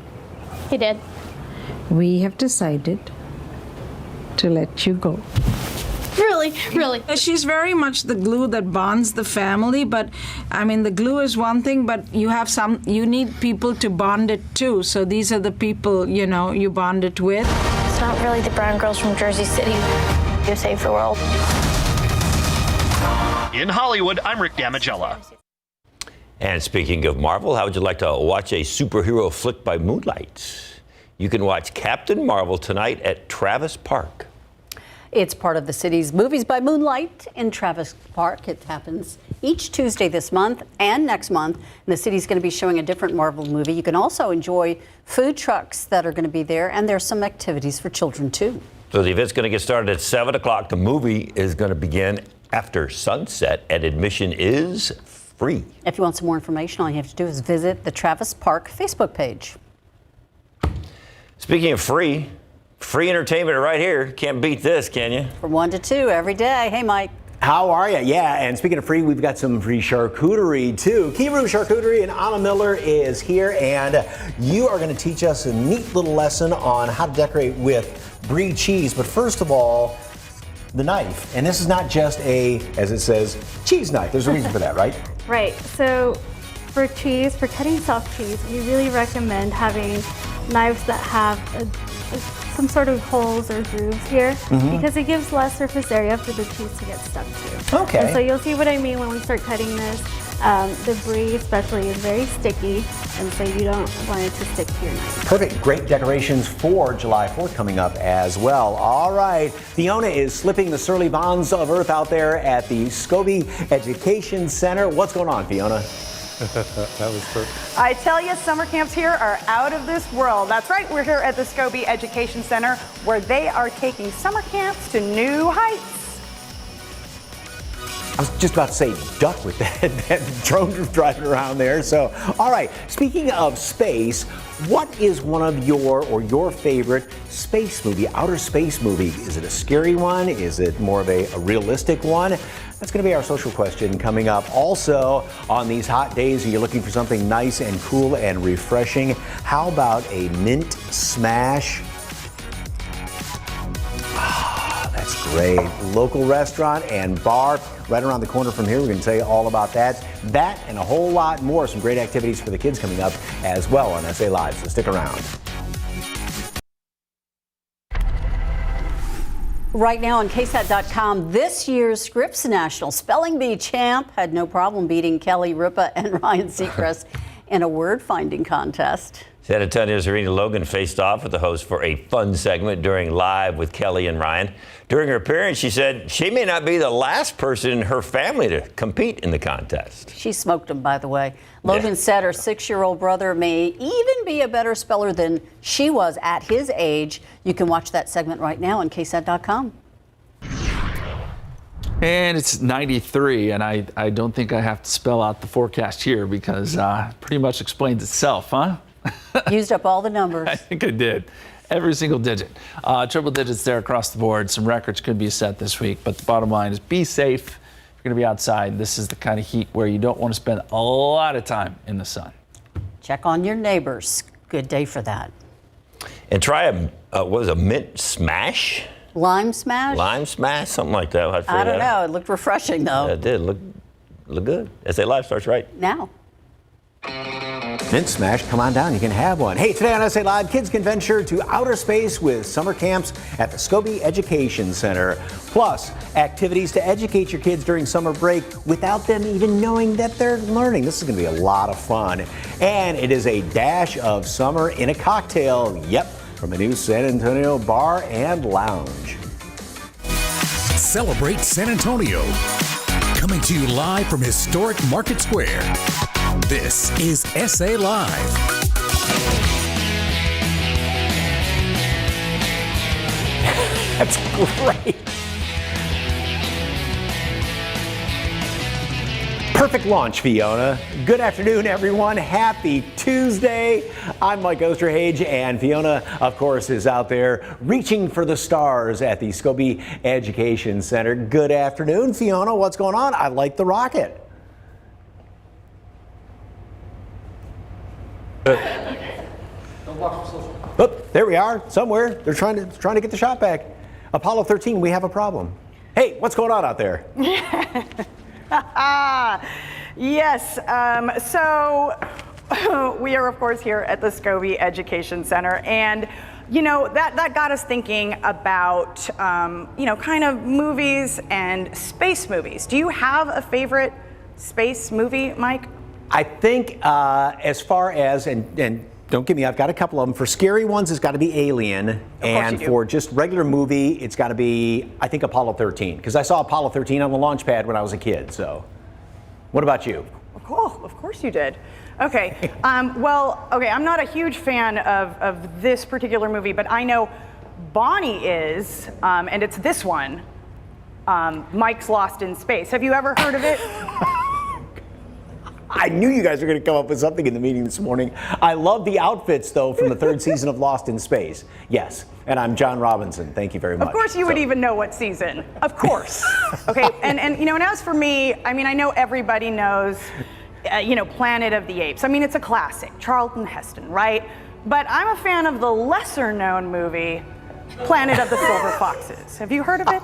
He did. We have decided to let you go. Really? Really? She's very much the glue that bonds the family, but I mean, the glue is one thing, but you need people to bond it too. So these are the people, you bond it with. It's not really the brown girls from Jersey City who save the world. In Hollywood, I'm Rick Damigella. And speaking of Marvel, how would you like to watch a superhero flick by moonlight? You can watch Captain Marvel tonight at Travis Park. It's part of the city's Movies by Moonlight in Travis Park. It happens each Tuesday this month and next month. And the city's going to be showing a different Marvel movie. You can also enjoy food trucks that are going to be there, and there's some activities for children too. So the event's going to get started at 7 o'clock. The movie is going to begin after sunset, and admission is free. If you want some more information, all you have to do is visit the Travis Park Facebook page. Speaking of free entertainment right here. Can't beat this, can you? From 1 to 2 every day. Hey, Mike. How are you? Yeah, and speaking of free, we've got some free charcuterie too. Kiru Charcuterie and Anna Miller is here, and you are going to teach us a neat little lesson on how to decorate with brie cheese. But first of all, the knife. And this is not just a, as it says, cheese knife. There's a reason for that, right? Right. So For cheese, for cutting soft cheese, we really recommend having knives that have some sort of holes or grooves here because it gives less surface area for the cheese to get stuck to. Okay. And so you'll see what I mean when we start cutting this. The brie especially is very sticky, and so you don't want it to stick to your knife. Perfect. Great decorations for July 4th coming up as well. All right. Fiona is slipping the surly bonds of earth out there at the Scobie Education Center. What's going on, Fiona? That was perfect. I tell you, summer camps here are out of this world. That's right. We're here at the Scobie Education Center where they are taking summer camps to new heights. I was just about to say duck with that drone driving around there. So, all right. Speaking of space, what is one of your favorite space movie, outer space movie? Is it a scary one? Is it more of a realistic one? That's going to be our social question coming up. Also, on these hot days, you're looking for something nice and cool and refreshing. How about a mint smash? That's great. Local restaurant and bar right around the corner from here. We're going to tell you all about that. That and a whole lot more. Some great activities for the kids coming up as well on SA Live. So stick around. Right now on KSAT.com, this year's Scripps National Spelling Bee champ had no problem beating Kelly Ripa and Ryan Seacrest in a word-finding contest. San Antonio's Serena Logan faced off with the host for a fun segment during Live with Kelly and Ryan. During her appearance, she said she may not be the last person in her family to compete in the contest. She smoked him, by the way. Logan said her 6-year-old brother may even be a better speller than she was at his age. You can watch that segment right now on KSAT.com. And it's 93, and I don't think I have to spell out the forecast here because pretty much explains itself, huh? Used up all the numbers. I think I did. Every single digit. Triple digits there across the board. Some records could be set this week, but the bottom line is be safe. If you're going to be outside, this is the kind of heat where you don't want to spend a lot of time in the sun. Check on your neighbors. Good day for that. And try a mint smash? Lime smash? Lime smash, something like that. I don't know. It looked refreshing, though. It did look good. SA Live starts right now. Mint Smash, come on down, you can have one. Hey, today on SA Live, kids can venture to outer space with summer camps at the Scobie Education Center. Plus, activities to educate your kids during summer break without them even knowing that they're learning. This is going to be a lot of fun. And it is a dash of summer in a cocktail. Yep, from a new San Antonio bar and lounge. Celebrate San Antonio. Coming to you live from historic Market Square. This is SA Live. That's great. Perfect launch, Fiona. Good afternoon, everyone. Happy Tuesday. I'm Mike Osterhage, and Fiona, of course, is out there reaching for the stars at the Scobie Education Center. Good afternoon, Fiona. What's going on? I like the rocket. Oh, there we are. Somewhere they're trying to get the shot back. Apollo 13, we have a problem. Hey, what's going on out there? Yes. So we are, of course, here at the Scobie Education Center, and you know that got us thinking about kind of movies and space movies. Do you have a favorite space movie, Mike? I think as far as, and don't get me, I've got a couple of them. For scary ones, it's got to be Alien. And for just regular movie, it's got to be, I think, Apollo 13. Because I saw Apollo 13 on the launch pad when I was a kid. So what about you? Cool, of course you did. Okay, I'm not a huge fan of this particular movie, but I know Bonnie is, and it's this one, Mike's Lost in Space. Have you ever heard of it? I knew you guys were going to come up with something in the meeting this morning. I love the outfits, though, from the third season of Lost in Space. Yes, and I'm John Robinson. Thank you very much. Of course you would even know what season. Of course. Okay, and as for me, I mean, I know everybody knows, Planet of the Apes. I mean, it's a classic, Charlton Heston, right? But I'm a fan of the lesser-known movie, Planet of the Silver Foxes. Have you heard of it?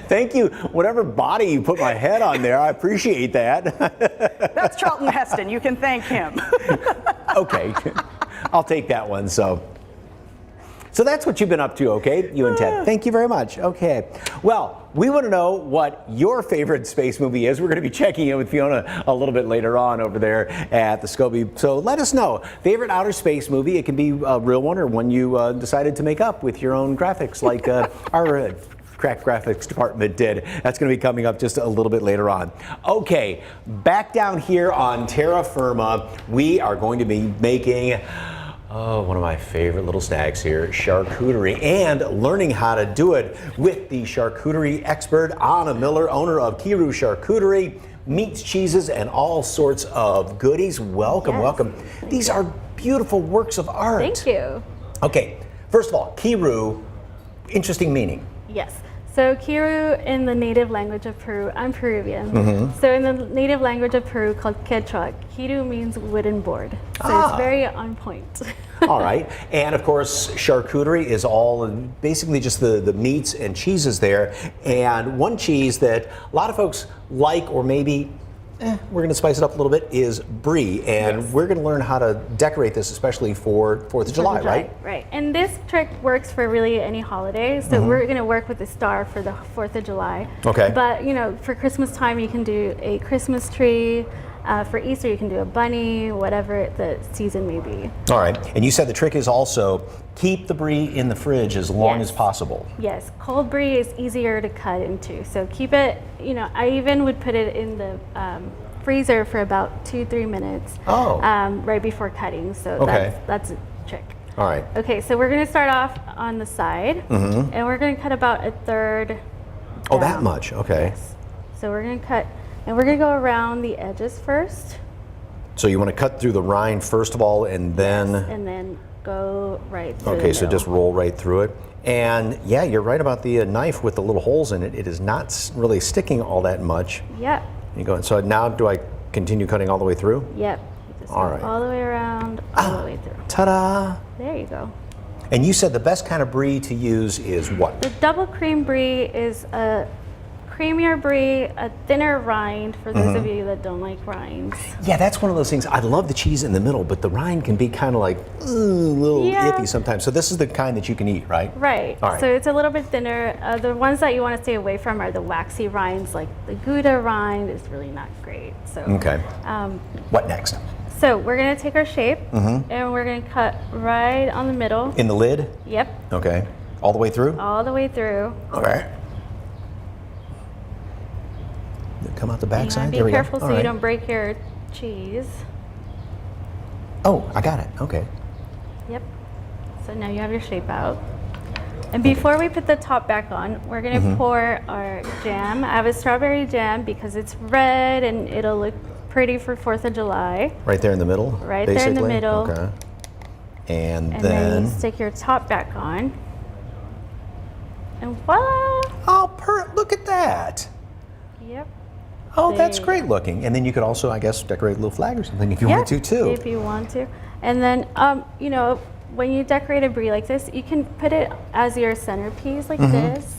Thank you. Whatever body you put my head on there, I appreciate that. That's Charlton Heston. You can thank him. Okay, I'll take that one. So that's what you've been up to, okay? You and Ted. Thank you very much. Okay. Well, we want to know what your favorite space movie is. We're going to be checking in with Fiona a little bit later on over there at the Scobie. So let us know. Favorite outer space movie. It can be a real one or one you decided to make up with your own graphics like our crack graphics department did. That's going to be coming up just a little bit later on. Okay, back down here on terra firma, we are going to be making one of my favorite little snacks here, charcuterie, and learning how to do it with the charcuterie expert, Anna Miller, owner of Kiru Charcuterie, meats, cheeses, and all sorts of goodies. Welcome, Yes. welcome. These are beautiful works of art. Thank you. Okay, first of all, Kiru, interesting meaning. Yes. So Kiru in the native language of Peru, I'm Peruvian. Mhm. So in the native language of Peru called Quechua, Kiru means wooden board. So it's very on point. All right. And of course, charcuterie is all basically just the meats and cheeses there. And one cheese that a lot of folks like, or maybe we're going to spice it up a little bit, is brie. And we're going to learn how to decorate this, especially for 4th of July, right? Right. And this trick works for really any holiday. So we're going to work with the star for the 4th of July. Okay. But, you know, for Christmas time, you can do a Christmas tree. For Easter, you can do a bunny, whatever the season may be. All right. And you said the trick is also keep the brie in the fridge as long as possible. Yes, cold brie is easier to cut into. So keep it, you know, I even would put it in the freezer for about 2-3 minutes right before cutting. So that's a trick. All right. Okay, so we're going to start off on the side, and we're going to cut about 1/3. Oh, that much? Okay. So we're going to cut, and we're going to go around the edges first. So you want to cut through the rind first of all, and then... And then go right through Okay, the so just roll right through it. And yeah, you're right about the knife with the little holes in it. It is not really sticking all that much. Yep. You go. So now, do I continue cutting all the way through? Yep. Just All go right. all the way around, all the way through. Ta-da! There you go. And you said the best kind of brie to use is what? The double cream brie is a creamier brie, a thinner rind for those of you that don't like rinds. Yeah, that's one of those things. I love the cheese in the middle, but the rind can be kind of like a little iffy sometimes. So this is the kind that you can eat, right? Right. All right. So it's a little bit thinner. The ones that you want to stay away from are the waxy rinds, like the Gouda rind is really not great. So. Okay. What next? So we're gonna take our shape and we're gonna cut right on the middle. In the lid? Yep. Okay. All the way through? All the way through. Okay. Come out the back side. Be careful so you don't break your cheese. Oh, I got it. Okay. Yep. So now you have your shape out. And before we put the top back on, we're gonna pour our jam. I have a strawberry jam because it's red and it'll look pretty for 4th of July. Right there in the middle? Right there in the middle. Okay. And then you stick your top back on. And voila! Oh, look at that. Yep. Oh, that's great looking. And then you could also, I guess, decorate a little flag or something if you want to, too. If you want to. And then, you know, when you decorate a brie like this, you can put it as your centerpiece like this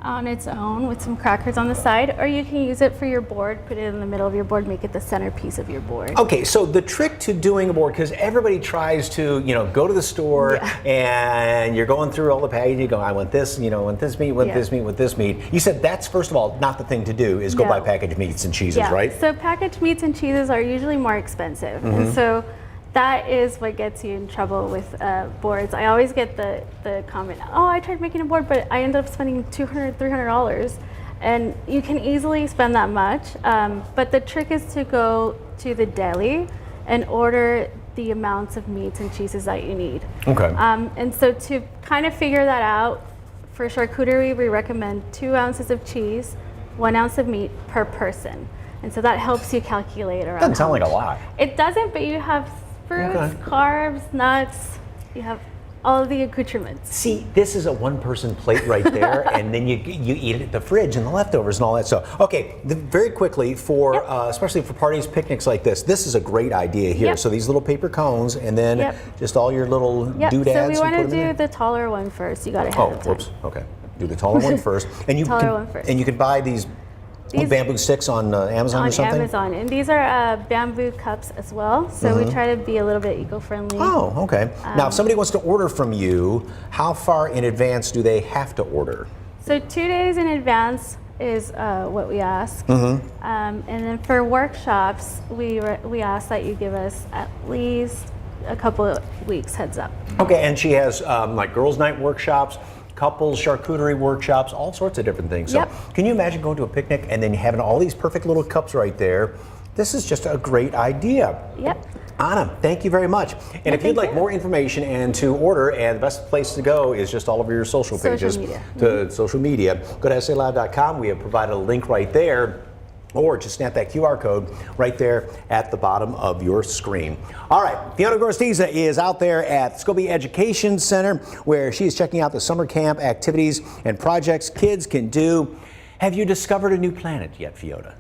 on its own with some crackers on the side, or you can use it for your board, put it in the middle of your board, make it the centerpiece of your board. Okay, so the trick to doing a board, because everybody tries to, you know, go to the store and you're going through all the packaging, you go, I want this, you know, I want this meat, want this meat, want this meat. You said that's, first of all, not the thing to do, is go buy packaged meats and cheeses, right? So packaged meats and cheeses are usually more expensive. And so that is what gets you in trouble with boards. I always get the comment, oh, I tried making a board, but I ended up spending $200, $300. And you can easily spend that much. But the trick is to go to the deli and order the amounts of meats and cheeses that you need. Okay. And so to kind of figure that out, for charcuterie, we recommend 2 ounces of cheese, 1 ounce of meat per person. And so that helps you calculate around. Doesn't sound like a lot. It doesn't, but you have fruits, carbs, nuts, you have all of the accoutrements. See, this is a one-person plate right there, and then you eat it at the fridge and the leftovers and all that stuff. Okay, very quickly, for especially for parties, picnics like this is a great idea here. So these little paper cones, and then just all your little doodads. So we want to do the taller one first. You got to have whoops. Okay. do the taller one first. And you Taller one first. And you can buy these bamboo sticks on Amazon or something? On Amazon, and these are bamboo cups as well, so we try to be a little bit eco-friendly. Oh, okay. Now, if somebody wants to order from you, how far in advance do they have to order? So 2 days in advance is what we ask, and then for workshops, we ask that you give us at least a couple of weeks heads up. Okay, and she has like girls' night workshops, couples, charcuterie workshops, all sorts of different things. So can you imagine going to a picnic and then having all these perfect little cups right there? This is just a great idea. Yep. Anna, thank you very much. And if you'd like more information and to order, and the best place to go is just all over your social pages. Social media. Go to SALive.com. We have provided a link right there. Or just snap that QR code right there at the bottom of your screen. All right, Fiona Gorstiza is out there at Scobie Education Center, where she is checking out the summer camp activities and projects kids can do. Have you discovered a new planet yet, Fiona?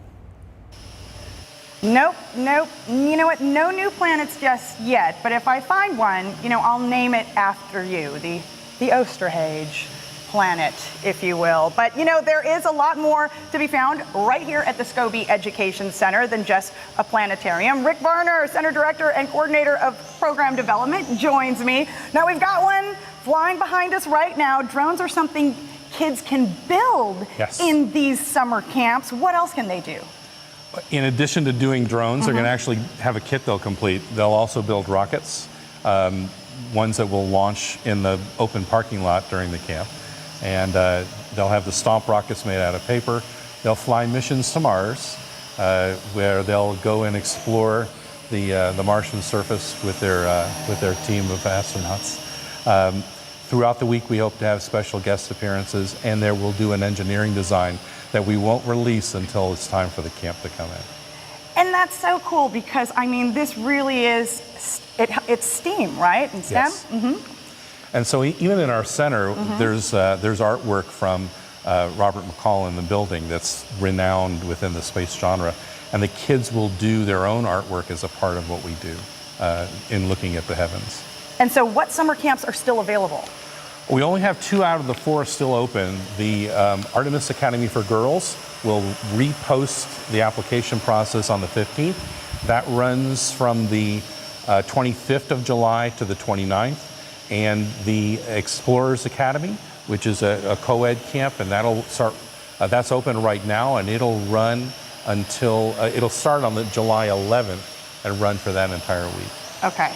Nope. You know what? No new planets just yet. But if I find one, I'll name it after you, the Osterhage planet, if you will. But there is a lot more to be found right here at the Scobie Education Center than just a planetarium. Rick Varner, Center Director and Coordinator of Program Development, joins me. Now we've got one flying behind us right now. Drones are something kids can build in these summer camps. What else can they do? In addition to doing drones, they're going to actually have a kit they'll complete. They'll also build rockets, ones that will launch in the open parking lot during the camp. And they'll have the Stomp rockets made out of paper. They'll fly missions to Mars, where they'll go and explore the Martian surface with their team of astronauts. Throughout the week, we hope to have special guest appearances, and there we'll do an engineering design that we won't release until it's time for the camp to come in. And that's so cool because, this really is, it's STEAM, right? And STEM? Yes. And so even in our center, there's artwork from Robert McCall in the building that's renowned within the space genre. And the kids will do their own artwork as a part of what we do in looking at the heavens. And so what summer camps are still available? We only have 2 out of the 4 still open. The Artemis Academy for Girls will repost the application process on the 15th. That runs from the 25th of July to the 29th. And the Explorers Academy, which is a co-ed camp, and that'll start. That's open right now, and it'll run until it'll start on the July 11th and run for that entire week. Okay.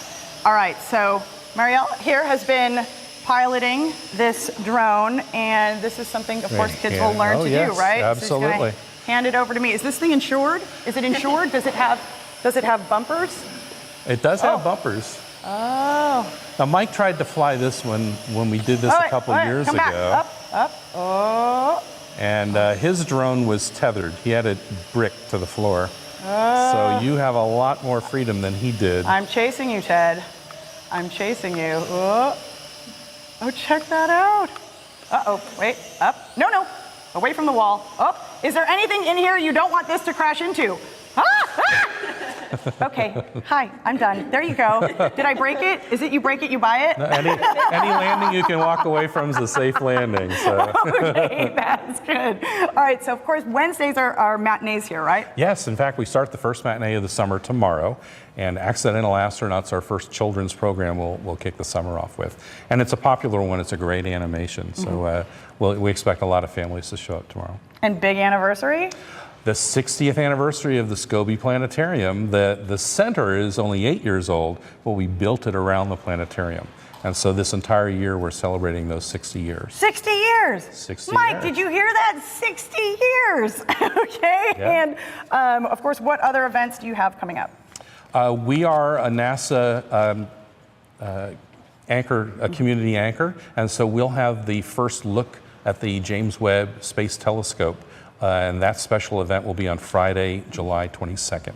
All right. So Marielle here has been piloting this drone, and this is something, of course, kids will learn to do, right? Absolutely. So hand it over to me. Is this thing insured? Is it insured? Does it have bumpers? It does have bumpers. Oh. Now, Mike tried to fly this one when we did this a couple years ago. Back. Up. Oh. And his drone was tethered. He had it bricked to the floor. So you have a lot more freedom than he did. I'm chasing you, Ted. I'm chasing you. Oh, check that out. Uh-oh, wait, up. No, away from the wall. Oh, is there anything in here you don't want this to crash into? Okay, hi, I'm done. There you go. Did I break it? Is it you break it, you buy it? No, any landing you can walk away from is a safe landing. So. Okay, that's good. All right, so of course, Wednesdays are matinees here, right? Yes, in fact, we start the first matinee of the summer tomorrow, and Accidental Astronauts, our first children's program, we'll kick the summer off with. And it's a popular one, it's a great animation, so we expect a lot of families to show up tomorrow. And big anniversary? The 60th anniversary of the Scobie Planetarium. The center is only 8 years old, but we built it around the planetarium. And so this entire year we're celebrating those 60 years. 60 years! 60 Mike, years. did you hear that? 60 years! Okay, yeah. And of course, what other events do you have coming up? We are a NASA a community anchor, and so we'll have the first look at the James Webb Space Telescope. And that special event will be on Friday, July 22nd.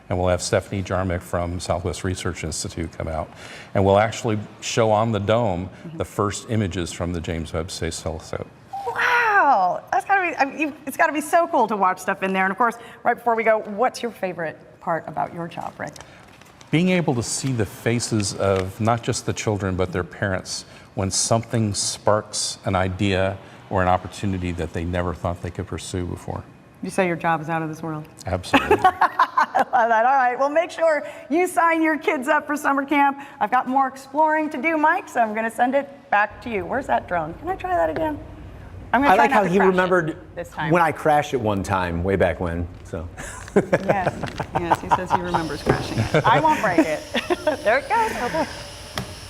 And we'll have Stephanie Jarmick from Southwest Research Institute come out. And we'll actually show on the dome the first images from the James Webb Space Telescope. Wow, that's gotta be, it's gotta be so cool to watch stuff in there. And of course, right before we go, what's your favorite part about your job, Rick? Being able to see the faces of not just the children, but their parents when something sparks an idea or an opportunity that they never thought they could pursue before. You say your job is out of this world. Absolutely. I love that. All right. Well, make sure you sign your kids up for summer camp. I've got more exploring to do, Mike, so I'm going to send it back to you. Where's that drone? Can I try that again? I'm going to try I like not how to he crash remembered it this time. when I crashed it one time, way back when. So. Yes, he says he remembers crashing it. I won't break it. There it goes. Oh, boy.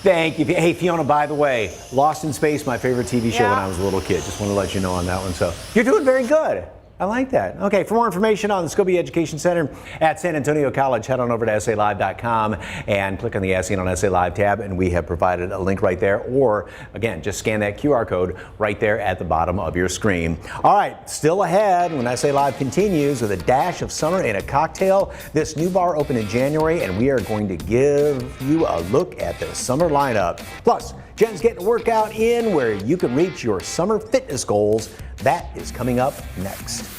Thank you. Hey, Fiona, by the way, Lost in Space, my favorite TV show when I was a little kid. Just want to let you know on that one. So you're doing very good. I like that. Okay, for more information on the Scobie Education Center at San Antonio College, head on over to SALive.com and click on the As Seen on SA Live tab, and we have provided a link right there. Or, again, just scan that QR code right there at the bottom of your screen. All right, still ahead when SA Live continues with a dash of summer in a cocktail. This new bar opened in January, and we are going to give you a look at the summer lineup. Plus, Jen's getting a workout in where you can reach your summer fitness goals. That is coming up next.